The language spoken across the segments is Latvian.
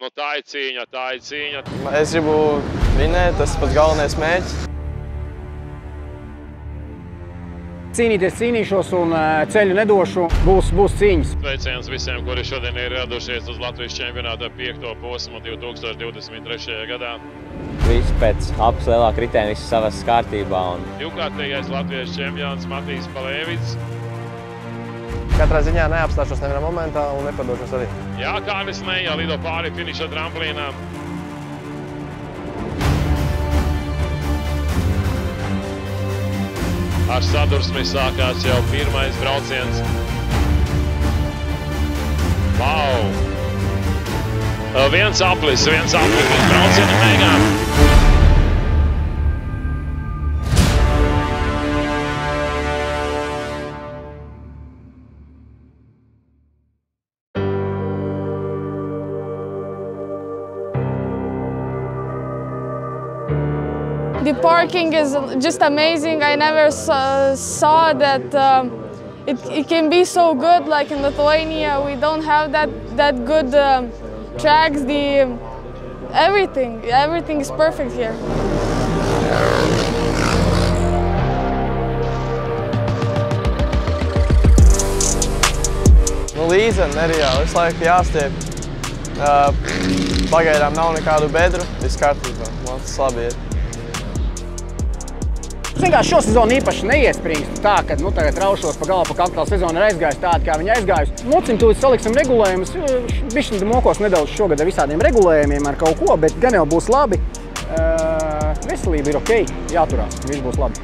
Nu, tā ir cīņa, tā ir cīņa. Es gribu vinēt, tas pats galvenais mērķis. Cīnīties cīnīšos un ceļu nedošu, būs cīņas. Sveiciens visiem, kuri šodien ir ieradušies uz Latvijas čempionāta 5. posmu 2023. gadā. Viss pēc abas lielā kritēna, viss savas kārtībā. Divkārtīgais Latvijas čempions Matīs Palēvits. Katrā ziņā neapstāšos nevienā momentā un nepadošos arī. Jā, Kārlis Neja lido pāri finiša tramplīnām. Ar sadursmi sākās jau pirmais brauciens. Vau! Viens aplis līdz brauciena beigām. The parking is just amazing. I never saw that it can be so good. Like in Lithuania, we don't have that good tracks. Everything is perfect here. Nu, līdzeni nereāli, visu laiku jāstiep. Pagaidām nav nekādu bedru, viss kārtībā. Man tas labi iet. Šo sezonu īpaši neiespringstu tā, ka tagad raušos pa galu, pa kaklu sezonu ir aizgājusi tāda, kā viņa aizgājusi. Mocim tūlīt saliksim regulējumus, bišķi mokos nedaudz šogad ar visādiem regulējumiem ar kaut ko, bet gan jau būs labi. Veselība ir ok, jāturās, viss būs labi.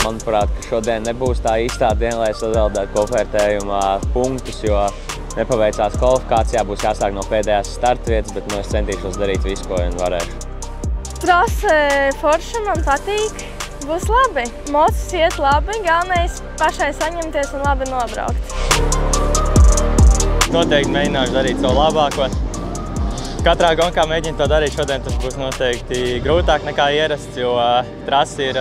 Manuprāt, ka šodien nebūs tā īstā diena, lai sazaudētu kopvērtējumā punktus, jo nepaveicās kvalifikācijā, būs jāsāk no pēdējās startvietas, bet es centīšos darīt visu, ko vien varēšu. Trase forša, man patīk. Būs labi. Mocis iet labi, galvenais pašai saņemties un labi nobraukt. Noteikti mēģināšu darīt savu labāko. Katrā gonkā mēģinu to darīt šodien, tas būs noteikti grūtāk nekā ierasts, jo trase ir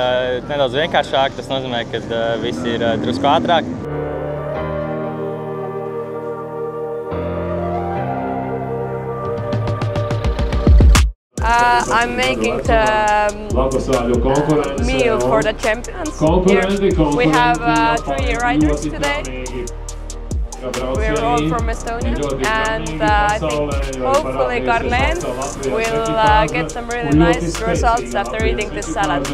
nedaudz vienkāršāka. Tas nozīmē, ka viss ir drusku ātrāk. I'm making the meal for the champions here. We have 3 riders today. We're all from Estonia, and I think hopefully Karlen will get some really nice results after eating this salad.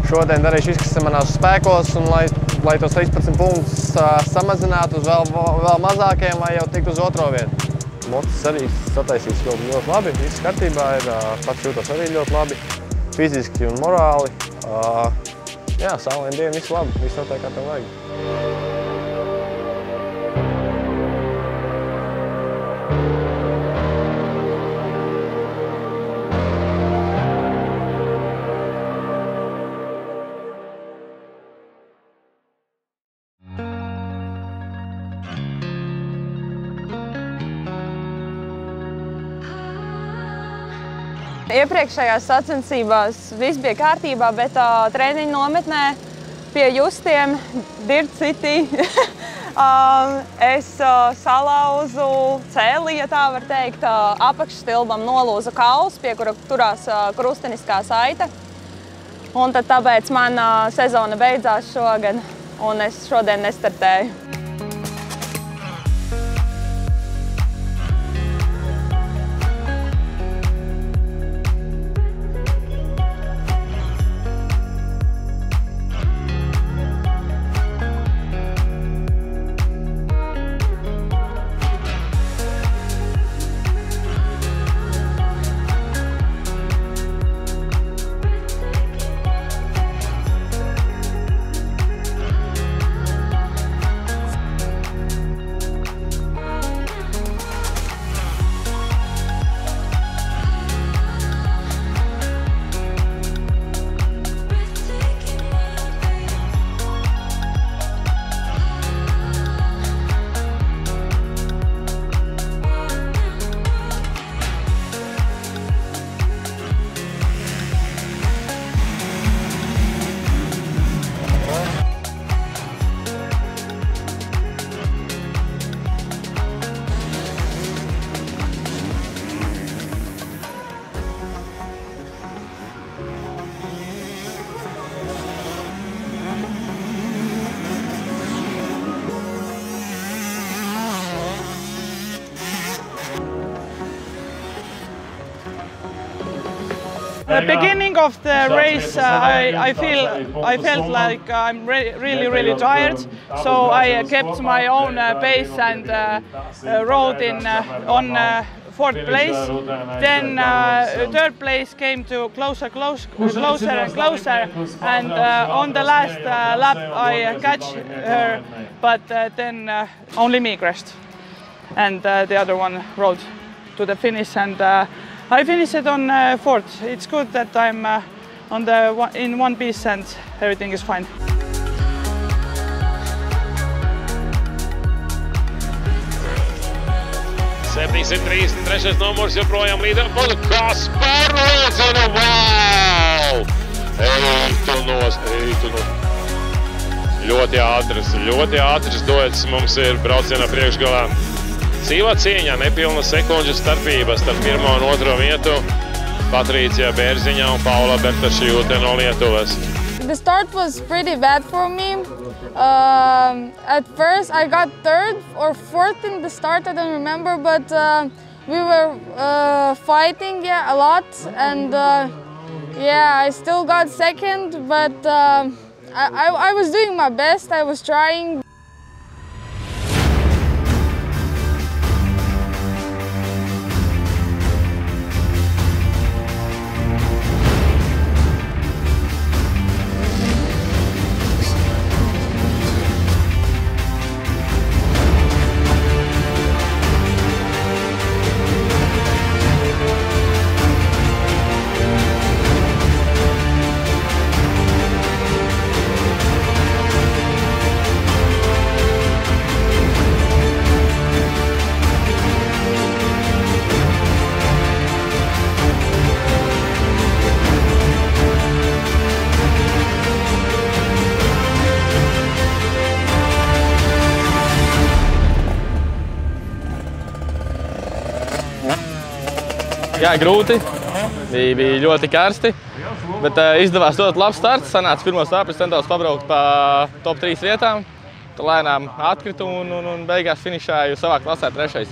Šodien darīšu visu, kas ir manās spēkos, un lai tos 13 punktus samazinātu uz vēl mazākiem, vai jau tikt uz otro vietu. Mocis arī sataisīs ļoti labi, viss kārtībā ir, pats jūtos arī ļoti labi, fiziski un morāli. Jā, saulaina diena, viss labi, viss notiek kā tev vajag. Iepriekšējās sacensībās viss bija kārtībā, bet treniņu nometnē pie Justiem, Dirt City, es salauzu cēli, ja tā var teikt, apakšstilbam nolūza kauls, pie kura turās krusteniskā saite. Un tad tāpēc man sezona beidzās šogad, un es šodien nestartēju. The beginning of the race, I felt like I'm really tired, so I kept my own pace and rode on 4th place. Then 3rd place came to closer and closer, and on the last lap I catch her, but then only me crashed, and the other one rode to the finish, and I finished it on 4th. It's good that I'm in one piece and everything is fine. Trešais numurs joprojām līdera. Kas pārliecina! Wow! Ej tu nos! Ļoti ātrs duets mums ir braucienā priekšgalā. Cīvā cīņā nepilna sekundžu starpība starp 1. un 2. vietu. Patricija Bērziņa un Paula Bertašjūte no Lietuvas. The start was pretty bad for me. At first I got 3rd or 4th in the start, I don't remember, but we were fighting a lot, and I still got 2nd, but I was doing my best, I was trying. Jā, grūti, bija ļoti karsti, bet izdevās dot labs starts. Sanāca 1. stāpis, centos pabraukt pa top 3 vietām. Tad lēnām atkritu un beigās finišēju savā klasē 3.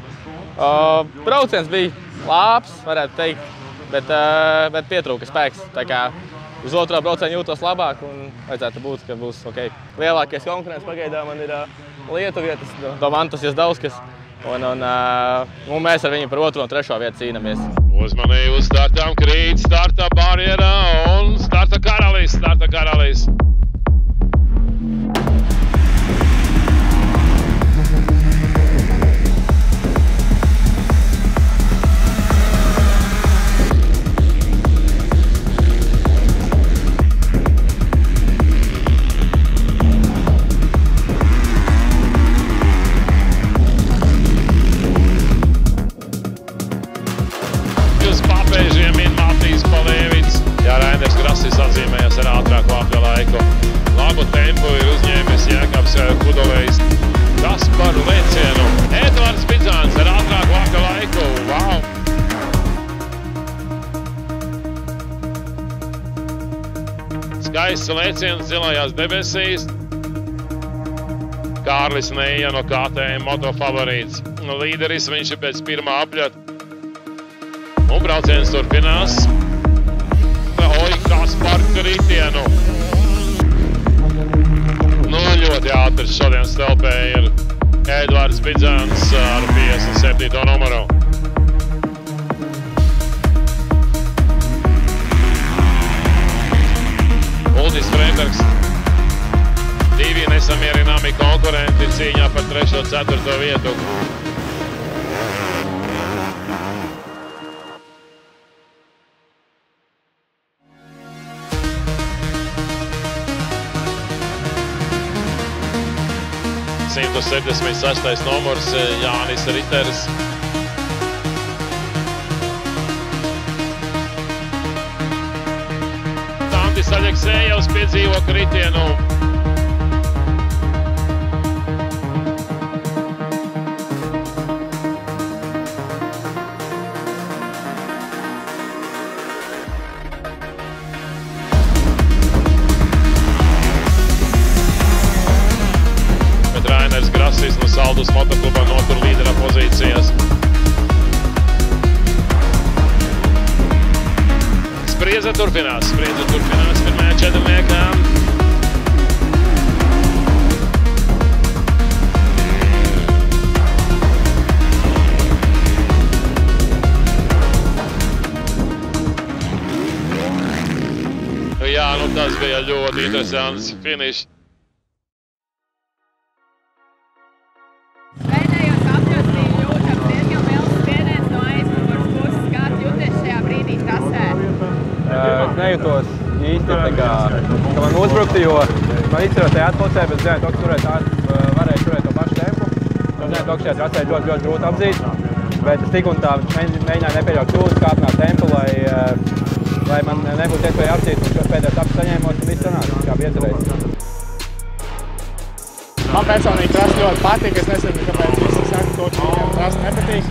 Brauciens bija labs, varētu teikt, bet pietrūka spēks. Tā kā uz 2. braucienu jūtos labāk un vajadzētu būt, ka būs ok. Lielākais konkurents pagaidām man ir lietuvietis, Domantas Jazdauskas. Un mēs ar viņu par 2. un 3. vietu cīnamies. Uzmanību startām krīt, starta barjerā un starta karalis. Atzīmējas ar ātrāku apļa laiku. Labu tempu ir uzņēmis Jēkabs Kudolejs. Tas par lēcienu. Edvards Bidzāns ar ātrāku apļa laiku. Wow! Skaists lēciens zilajās debesīs. Kārlis Neija no KTM Moto favorīts. Līderis viņš ir pēc 1. apļa. Un brauciens turpinās. Oi, kas par kritienu! Nu, ļoti ātrs šodien stelpē ir Edvards Bidzāns ar 57. numuru. Uldis Freibergs. 2 nesamierināmi konkurenti cīņā par 3. un 4. vietu. Un 76. numurs Jānis Riteris. Tandis Aļeksējevs piedzīvo kritienu. No Saldus motoklubā notur līdera pozīcijas. spriedze turpinās. Spriedze turpinās pirmajā četrniekā. Jā, nu tas bija ļoti interesants finišs. Pēdējos apļos bija jūtams diezgan liels spiediens no aizmugures puses. Kā tu jūties šajā brīdī trasē? Es nejūtos īsti ka man uzbrukti, jo man izcerot tajā atpusē, bet zinu, ka varēju turēt to pašu tempu. Zinu, ka šajā trasē ļoti grūti apdzīt, bet es tik un tā mēģināju nepieļaut kļūdas, kāpināt tempu, lai man nebūtu iespēja apdzīt, un šos pēdējos apus saņēmos, un viss sanāca, kā bija iecerēts. Man personīgi trasa ļoti patīk, es nezinu, kāpēc visi saka to, ka viņiem trasa nepatīk.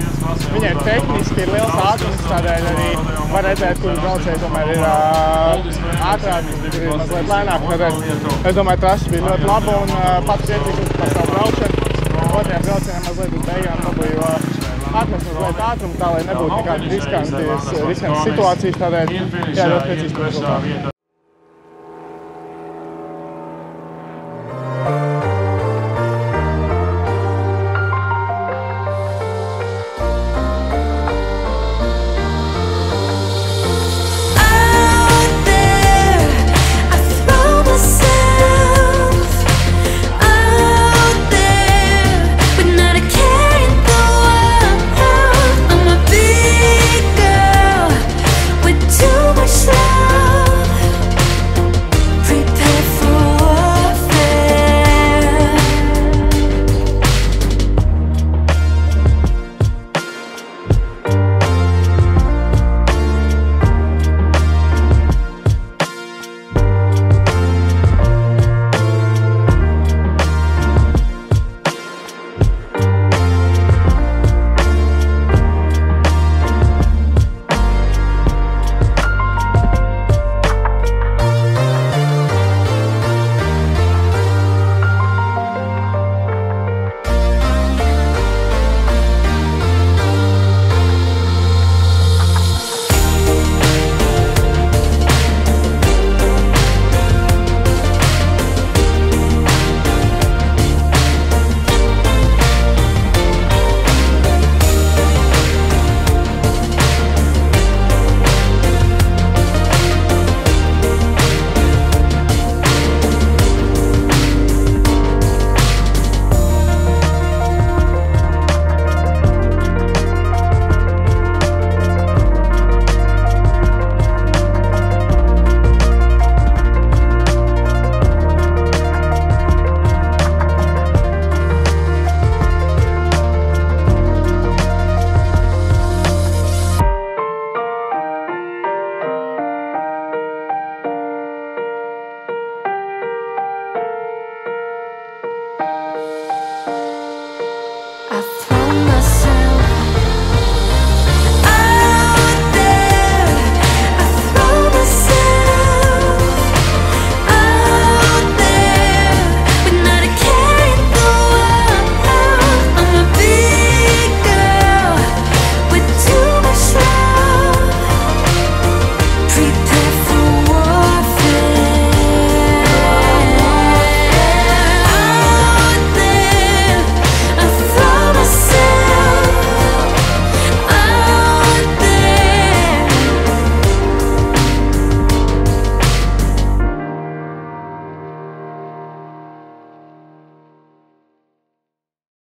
Viņai tehniski ir liels ātrums, tādēļ arī var redzēt, kuri braucēji tomēr ir ātrāk, ir mazliet lēnāk. Es domāju, trasa bija ļoti laba un pats priecīgs par savu braukšanu. Otrajā braucienā mazliet uz beigām dabūju atmest mazliet ātrumu, tā lai nebūtu nekādas riskantas situācijas, tādēļ ļoti priecīgs par rezultātu.